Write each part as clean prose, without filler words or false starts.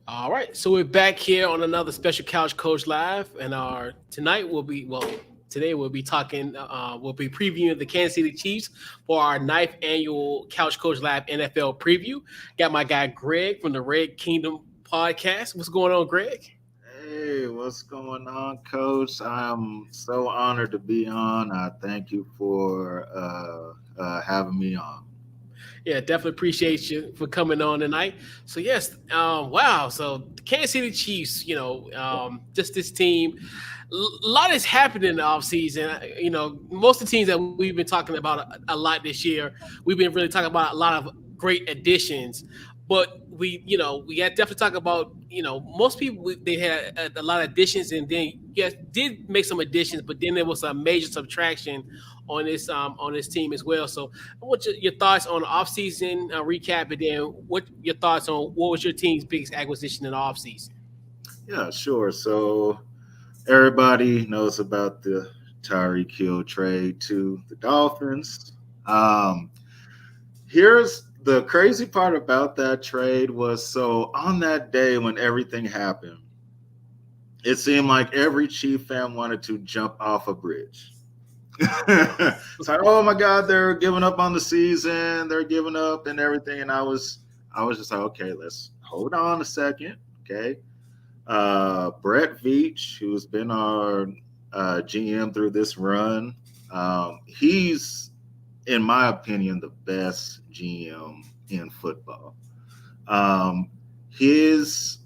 All right, so we're back here on another special Couch Coach Live, and our tonight will be today we'll be talking, we'll be previewing the Kansas City Chiefs for our ninth annual Couch Coach Live NFL preview. Got my guy Greg from the Red Kingdom podcast. What's going on, Greg? Hey, what's going on, Coach? I'm so honored to be on. I thank you for having me on. Yeah, definitely appreciate you for coming on tonight. So yes, wow. So the Kansas City Chiefs, just this team. A lot has happened in the offseason. Most of the teams that we've been talking about a lot this year, we've been really talking about a lot of great additions. But we got to definitely talk about, most people they had a lot of additions, and then yes, did make some additions, but then there was a major subtraction on this team as well. So I want your thoughts on the offseason recap, and then what your thoughts on what was your team's biggest acquisition in the offseason? Yeah, sure. So everybody knows about the Tyreek Hill trade to the Dolphins. Um, Here's the crazy part about that trade was so on that day when everything happened, it seemed like every Chief fan wanted to jump off a bridge. It's like, oh my God, they're giving up on the season, they're giving up and everything. And I was just like, okay, let's hold on a second. Okay. Brett Veach, who's been our GM through this run, he's, in my opinion, the best GM in football. Um, his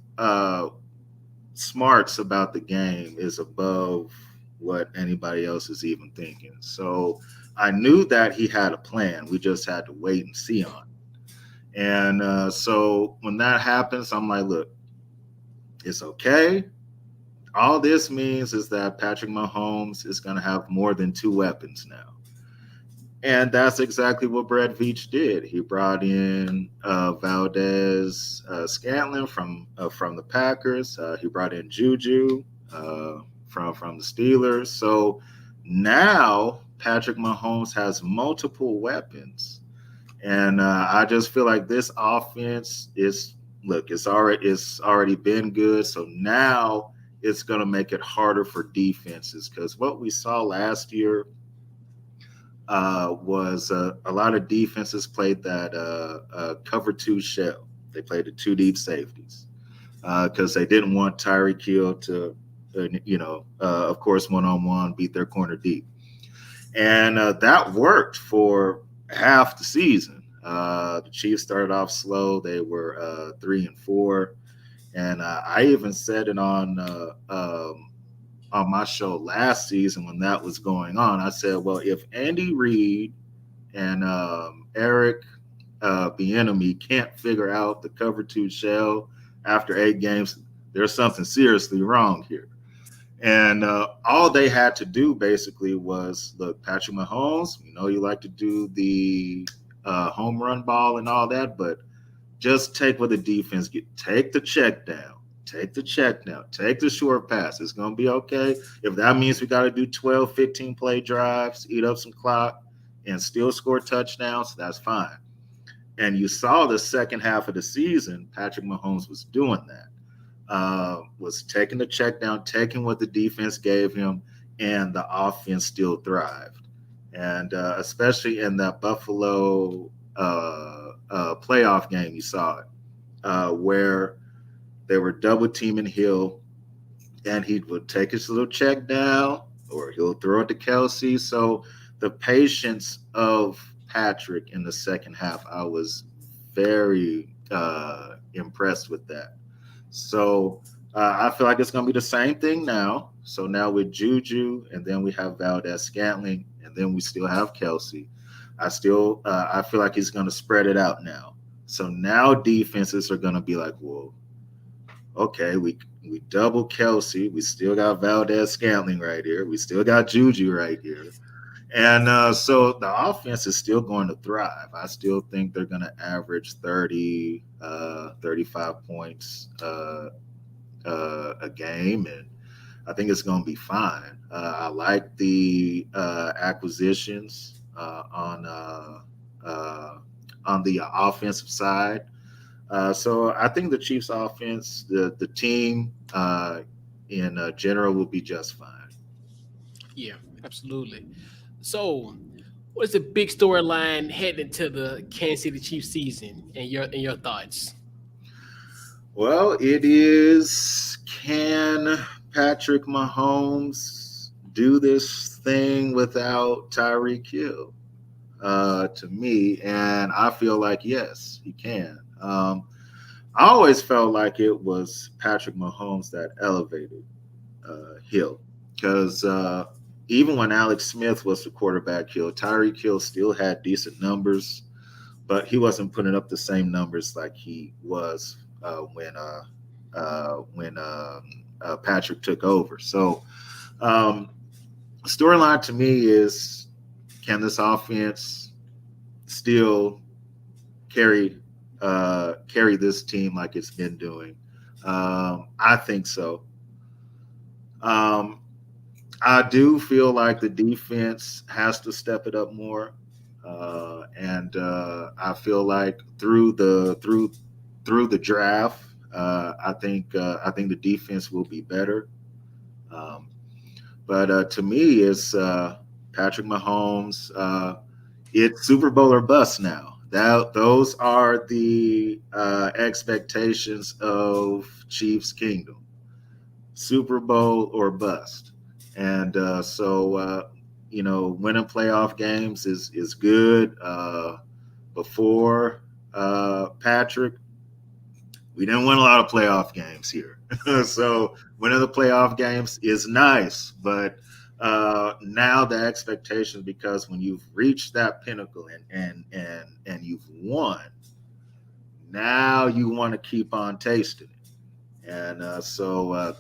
smarts about the game is above what anybody else is even thinking. So I knew that he had a plan. We just had to wait and see on it. And so when that happens, I'm like, look, it's okay. All this means is that Patrick Mahomes is going to have more than two weapons now. And that's exactly what Brett Veach did. He brought in Valdez Scantlin from the Packers. He brought in Juju from the Steelers. So now Patrick Mahomes has multiple weapons, and I just feel like this offense is look. It's already been good. So now it's going to make it harder for defenses because what we saw last year was a lot of defenses played that cover two shell. They played the two deep safeties because they didn't want Tyreek Hill to, of course, one on one beat their corner deep, and that worked for half the season. The Chiefs started off slow; they were 3-4, and I even said it on my show last season when that was going on. I said, well, if Andy Reid and Eric Bieniemy can't figure out the cover two shell after 8 games, there's something seriously wrong here. And all they had to do basically was look, Patrick Mahomes, you like to do the home run ball and all that, but just take what the defense get. Take the check down. Take the check down. Take the short pass. It's going to be okay. If that means we got to do 12, 15 play drives, eat up some clock, and still score touchdowns, that's fine. And you saw the second half of the season, Patrick Mahomes was doing that. Was taking the check down, taking what the defense gave him, and the offense still thrived. And especially in that Buffalo playoff game, you saw it, where they were double teaming Hill, and he would take his little check down, or he'll throw it to Kelsey. So the patience of Patrick in the second half, I was very impressed with that. So I feel like it's going to be the same thing now. So now with Juju, and then we have Valdez Scantling, and then we still have Kelsey. I feel like he's going to spread it out now. So now defenses are going to be like, well, okay, we double Kelsey. We still got Valdez Scantling right here. We still got Juju right here. And so the offense is still going to thrive. I still think they're going to average 30, 35 points a game. And I think it's going to be fine. I like the acquisitions uh, on the offensive side. So I think the Chiefs offense, the team in general will be just fine. Yeah, absolutely. So, what is the big storyline heading into the Kansas City Chiefs season, and your thoughts? Well, it is, can Patrick Mahomes do this thing without Tyreek Hill? To me, and I feel like yes, he can. I always felt like it was Patrick Mahomes that elevated Hill because even when Alex Smith was the quarterback, Tyreek Hill still had decent numbers, but he wasn't putting up the same numbers like he was when Patrick took over. So um, storyline to me is, can this offense still carry this team like it's been doing? I think so. Um, I do feel like the defense has to step it up more, and I feel like through the draft, I think the defense will be better. Um, but to me, it's Patrick Mahomes. It's Super Bowl or bust now. Those are the expectations of Chiefs Kingdom. Super Bowl or bust. And winning playoff games is good. Before Patrick, we didn't win a lot of playoff games here. So winning the playoff games is nice, but now the expectation, because when you've reached that pinnacle and you've won, now you want to keep on tasting it. And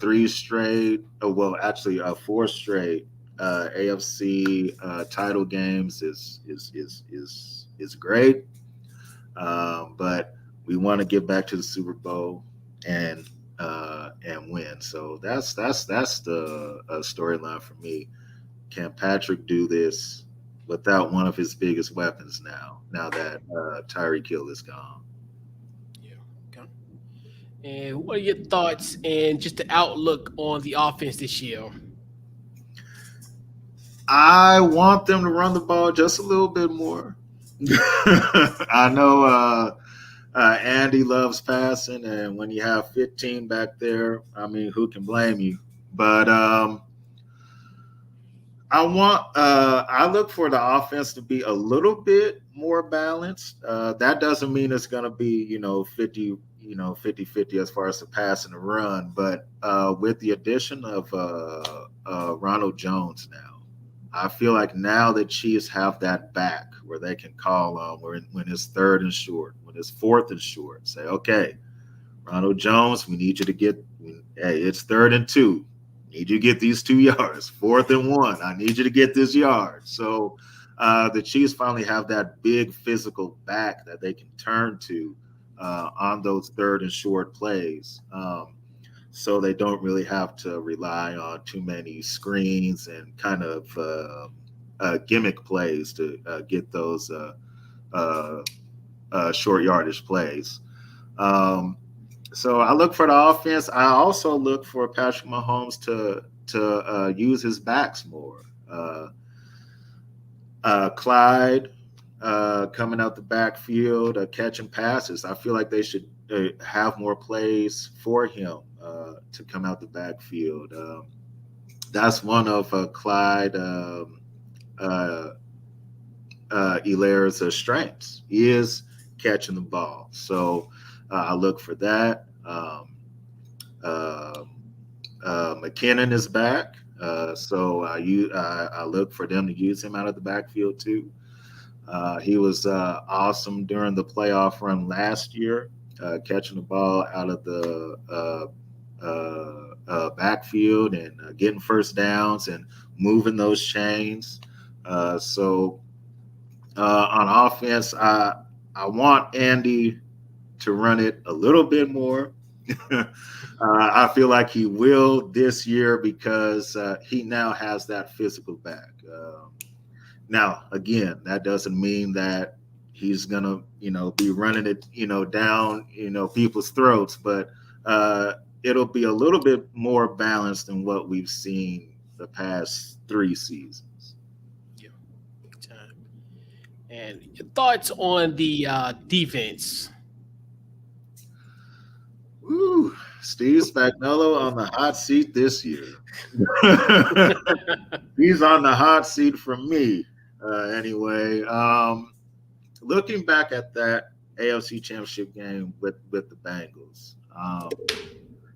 three straight, four straight AFC title games is great. But we want to get back to the Super Bowl and win. So that's the storyline for me. Can Patrick do this without one of his biggest weapons now? Now that Tyreek Hill is gone. Yeah. Okay. And what are your thoughts and just the outlook on the offense this year? I want them to run the ball just a little bit more. I know Andy loves passing, and when you have 15 back there, I mean, who can blame you? But I look for the offense to be a little bit more balanced. That doesn't mean it's going to be 50-50 as far as the pass and the run, but with the addition of Ronald Jones now, I feel like now the Chiefs have that back where they can call on when it's third and short, when it's fourth and short. Say, okay, Ronald Jones, we need you to get. Hey, it's 3rd and 2. Need you to get these 2 yards. 4th and 1. I need you to get this yard. So the Chiefs finally have that big physical back that they can turn to on those third and short plays. So they don't really have to rely on too many screens and kind of gimmick plays to get those short yardage plays. So I look for the offense. I also look for Patrick Mahomes to use his backs more. Clyde coming out the backfield, catching passes. I feel like they should have more plays for him to come out the backfield. That's one of Clyde Hilaire's strengths, is catching the ball. So I look for that. McKinnon is back, so I look for them to use him out of the backfield too. He was awesome during the playoff run last year, catching the ball out of the backfield and getting first downs and moving those chains. So on offense, I want Andy to run it a little bit more. I feel like he will this year because he now has that physical back. Now, again, that doesn't mean that he's gonna, be running it, down, people's throats. But it'll be a little bit more balanced than what we've seen the past 3 seasons. Yeah, big time. And your thoughts on the defense? Ooh, Steve Spagnuolo on the hot seat this year. He's on the hot seat for me, anyway. Looking back at that AFC Championship game with the Bengals,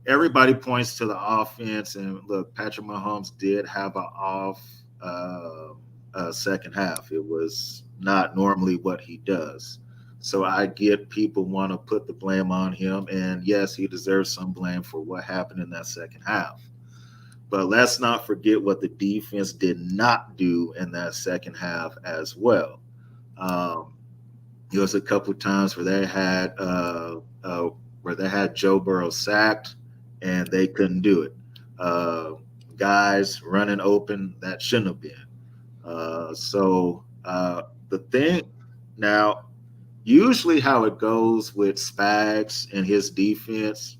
everybody points to the offense, and look, Patrick Mahomes did have an off second half. It was not normally what he does. So I get people want to put the blame on him, and yes, he deserves some blame for what happened in that second half. But let's not forget what the defense did not do in that second half as well. Um, there was a couple of times where they had Joe Burrow sacked and they couldn't do it. Uh, Guys running open that shouldn't have been. The thing now, usually how it goes with Spags and his defense,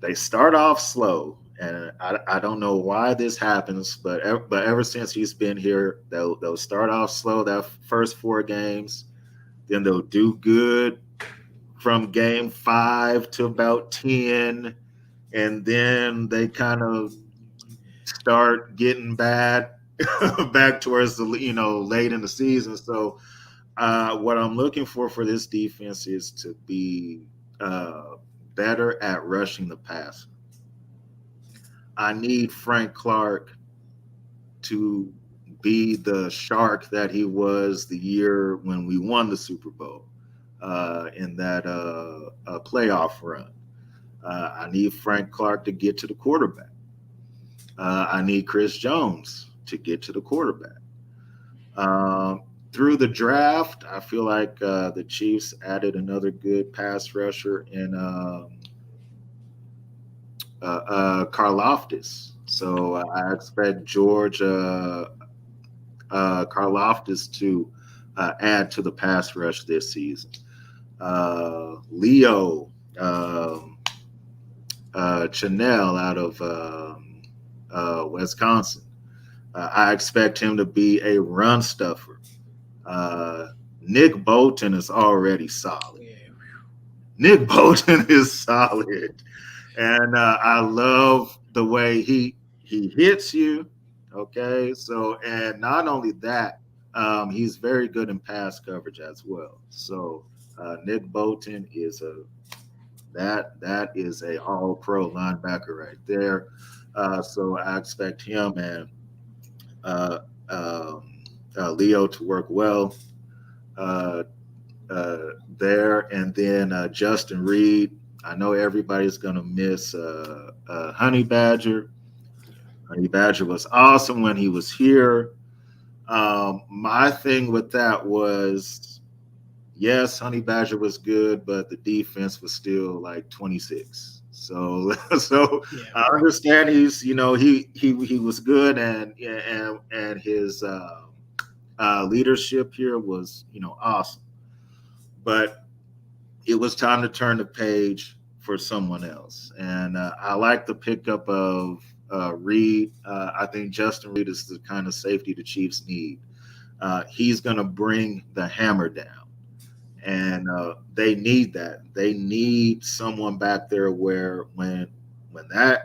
they start off slow, and I don't know why this happens, but ever since he's been here, they'll start off slow that first 4 games, then they'll do good from game 5 to about 10, and then they kind of start getting bad back towards the late in the season. So what I'm looking for this defense is to be better at rushing the passer. I need Frank Clark to be the shark that he was the year when we won the Super Bowl in that playoff run. I need Frank Clark to get to the quarterback. I need Chris Jones to get to the quarterback. Through the draft, I feel like the Chiefs added another good pass rusher in Karlaftis. So I expect George Karlaftis to add to the pass rush this season. Leo Chanel out of Wisconsin. I expect him to be a run stuffer. Nick Bolton is already solid. Nick Bolton is solid. And I love the way he hits you. Okay. So, and not only that, he's very good in pass coverage as well. So Nick Bolton is that is a all pro linebacker right there. So I expect him and uh, um, Leo to work well there. And then Justin Reed. I know everybody's going to miss Honey Badger. Honey Badger was awesome when he was here. My thing with that was, yes, Honey Badger was good, but the defense was still like 26. So Yeah. I understand he was good, and his leadership here was awesome, but it was time to turn the page for someone else. And I like the pickup of Reed. I think Justin Reed is the kind of safety the Chiefs need. He's going to bring the hammer down, and they need that. They need someone back there where when that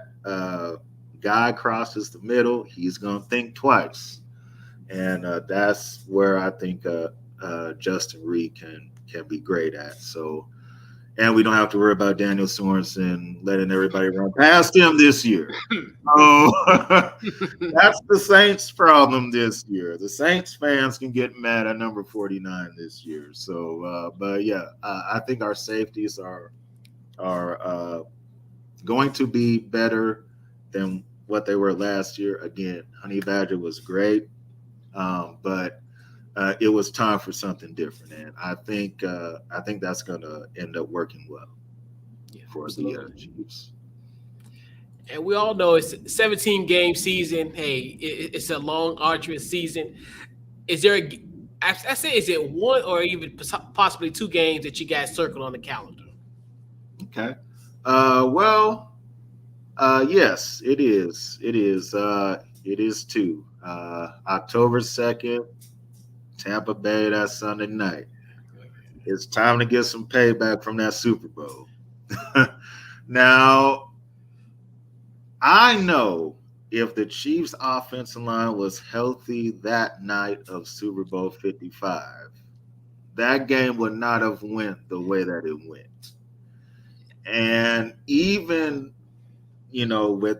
guy crosses the middle, he's going to think twice, and that's where I think Justin Reed can be great at. So. And we don't have to worry about Daniel Sorensen letting everybody run past him this year. So that's the Saints' problem this year. The Saints fans can get mad at number 49 this year. So, but yeah, I think our safeties are going to be better than what they were last year. Again, Honey Badger was great, but it was time for something different, and I think that's going to end up working well for the Chiefs. And we all know it's a 17-game season. Hey, it's a long, arduous season. Is there I say, is it one or even possibly two games that you guys circled on the calendar? Okay. Well, yes, it is. It is. It is two. October 2nd, Tampa Bay. That Sunday night. It's time to get some payback from that Super Bowl. Now, I know if the Chiefs' offensive line was healthy that night of Super Bowl 55, that game would not have went the way that it went. And even, with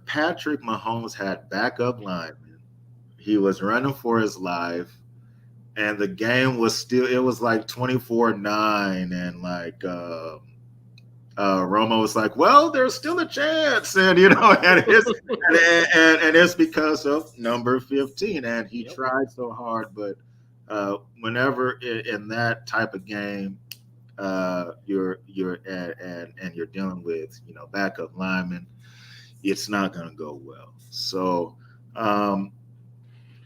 Patrick Mahomes had backup linemen, he was running for his life, and the game was still, it was like 24-9, and like Romo was like, well, there's still a chance. And, and it's because of number 15. And he tried so hard. But whenever in that type of game, you're dealing with, backup linemen, it's not going to go well. So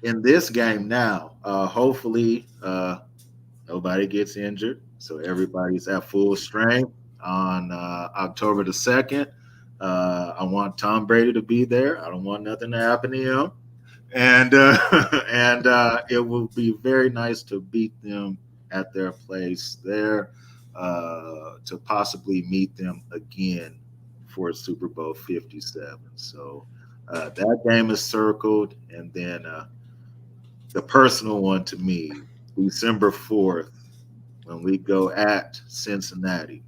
in this game now, hopefully nobody gets injured. So everybody's at full strength on October the 2nd. I want Tom Brady to be there. I don't want nothing to happen to him. And it will be very nice to beat them at their place there, to possibly meet them again for Super Bowl 57. So that game is circled. And then the personal one to me, December 4th, when we go at Cincinnati.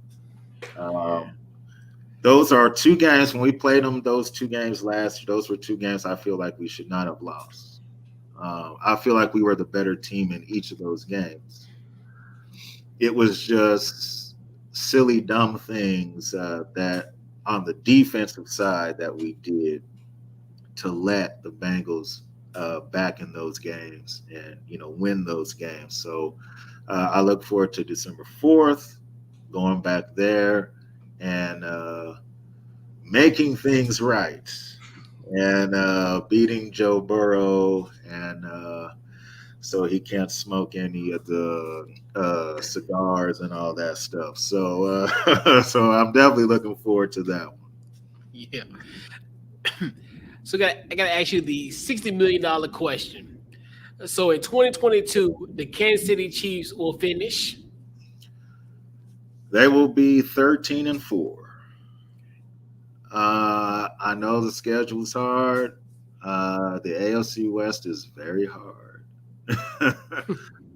Those are two games. When we played them, those two games last year, those were two games I feel like we should not have lost. I feel like we were the better team in each of those games. It was just silly, dumb things that on the defensive side that we did to let the Bengals back in those games and, win those games. So I look forward to December 4th, going back there and making things right and beating Joe Burrow, and so he can't smoke any of the cigars and all that stuff. So so I'm definitely looking forward to that one. Yeah. So I got to ask you the $60 million question. So in 2022, the Kansas City Chiefs will finish. They will be 13-4. I know the schedule is hard. The AFC West is very hard.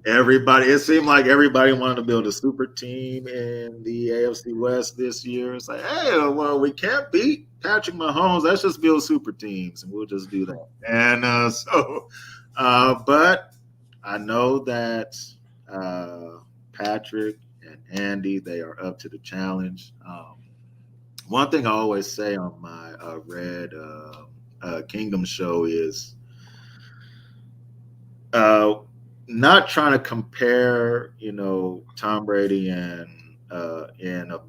It seemed like everybody wanted to build a super team in the AFC West this year. It's like, hey, well, we can't beat Patrick Mahomes. Let's just build super teams, and we'll just do that. And but I know that Patrick and Andy, they are up to the challenge. One thing I always say on my Red Kingdom show is not trying to compare, Tom Brady and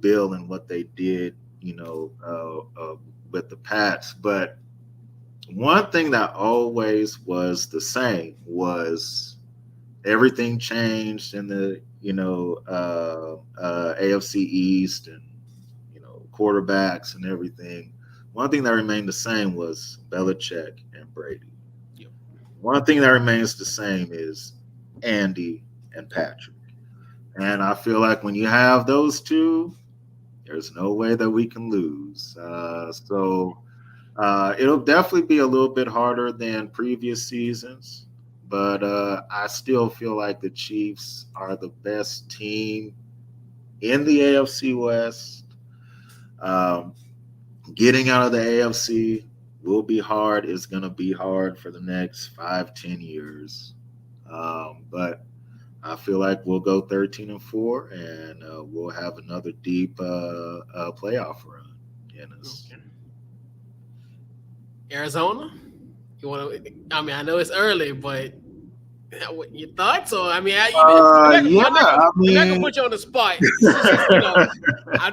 Bill and what they did, with the Pats. But one thing that always was the same was everything changed in the AFC East and quarterbacks and everything. One thing that remained the same was Belichick and Brady. Yep. One thing that remains the same is Andy and Patrick. And I feel like when you have those two, there's no way that we can lose. So it'll definitely be a little bit harder than previous seasons. But I still feel like the Chiefs are the best team in the AFC West. Getting out of the AFC will be hard. It's going to be hard for the next 5-10 years. But I feel like we'll go 13-4, and we'll have another deep playoff run in us. Okay. Arizona? You want to? I mean, I know it's early, but your thoughts? Or I mean, I'm not gonna put you on the spot.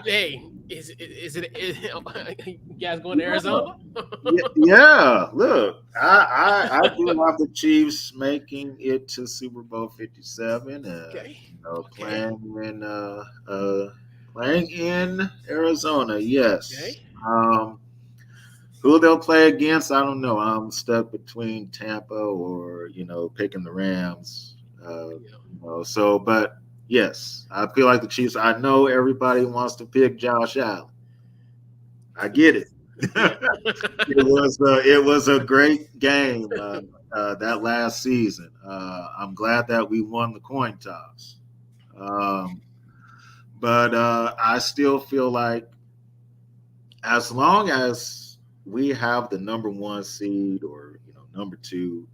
Hey, Is you guys going to Arizona? Yeah, look, I do have the Chiefs making it to Super Bowl 57, Okay. Okay. playing in playing in Arizona. Yes. Okay. Who they'll play against, I don't know. I'm stuck between Tampa or picking the Rams. Yeah. But yes, I feel like the Chiefs. I know everybody wants to pick Josh Allen. I get it. Yeah. It was a great game that last season. I'm glad that we won the coin toss, um, but I still feel like as long as we have the number one seed or number two,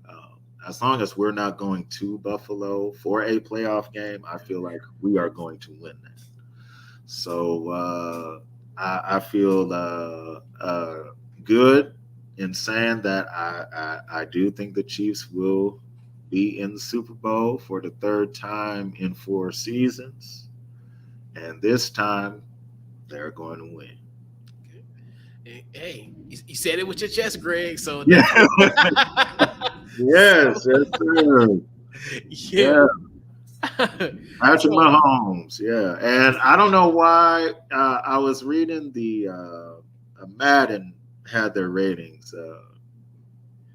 as long as we're not going to Buffalo for a playoff game, I feel like we are going to win that. So I feel good in saying that I do think the Chiefs will be in the Super Bowl for the third time in 4 seasons, and this time they're going to win. Hey, you said it with your chest, Greg. So Yeah. so, Yes, yes, sir. yeah. Yeah, Patrick So Mahomes. Yeah, and I don't know why. I was reading the Madden had their ratings.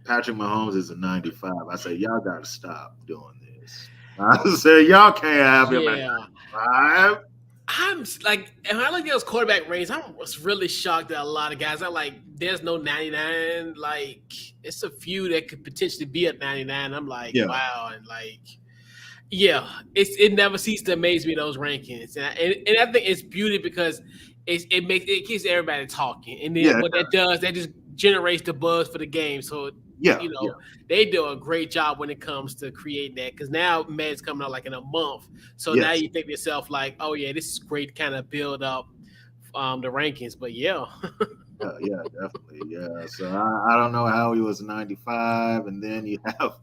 Patrick Mahomes is a 95. I said, y'all got to stop doing this. I said, y'all can't have him at yeah. 95. Like, and when I look at those quarterback ratings, I was really shocked that a lot of guys. I'm like, there's no 99. Like, it's a few that could potentially be at 99. I'm like, Yeah. wow, and like, yeah, it never ceases to amaze me those rankings, and I think it's beauty because it keeps everybody talking, and then Yeah. what that does, that just generates the buzz for the game. So Yeah. they do a great job when it comes to creating that because now Mad's coming out like in a month, so now Yes. you think to yourself like, oh yeah, this is great to kind of build up the rankings. But yeah, Yeah, definitely. Yeah. So I don't know how he was 95, and then you have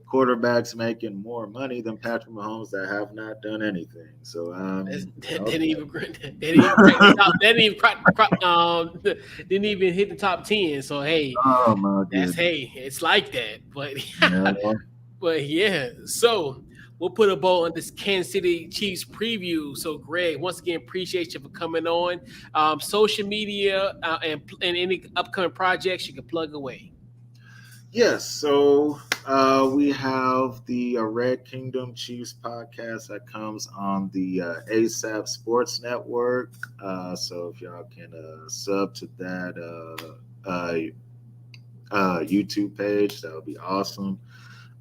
quarterbacks making more money than Patrick Mahomes that have not done anything. So didn't even crack the top, didn't even hit the top 10. So hey, oh my that's goodness. it's like that. But Yeah. but yeah, so we'll put a bow on this Kansas City Chiefs preview. So Greg, once again, appreciate you for coming on. Social media and any upcoming projects you can plug away. Yes, so we have the Red Kingdom Chiefs podcast that comes on the ASAP Sports Network. So if y'all can sub to that YouTube page, that would be awesome.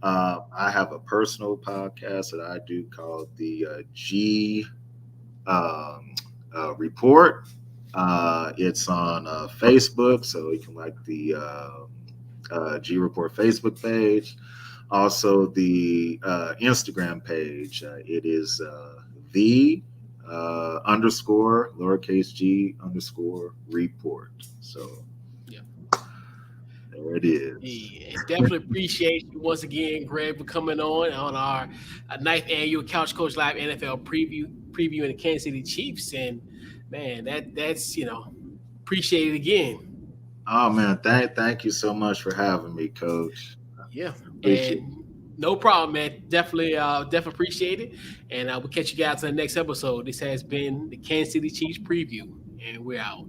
I have a personal podcast that I do called the G Report. It's on Facebook, so you can like the G Report Facebook page. Also, the Instagram page. It is the underscore lowercase g underscore report. So Yeah. there it is. Yeah, definitely appreciate you once again, Greg, for coming on our ninth annual Couch Coach Live NFL previewing the Kansas City Chiefs. And man, that's appreciate it again. Oh man, thank you so much for having me, Coach. Yeah, Appreciate it. and no problem, man. Definitely appreciate it. And we'll catch you guys on the next episode. This has been the Kansas City Chiefs preview, and we're out.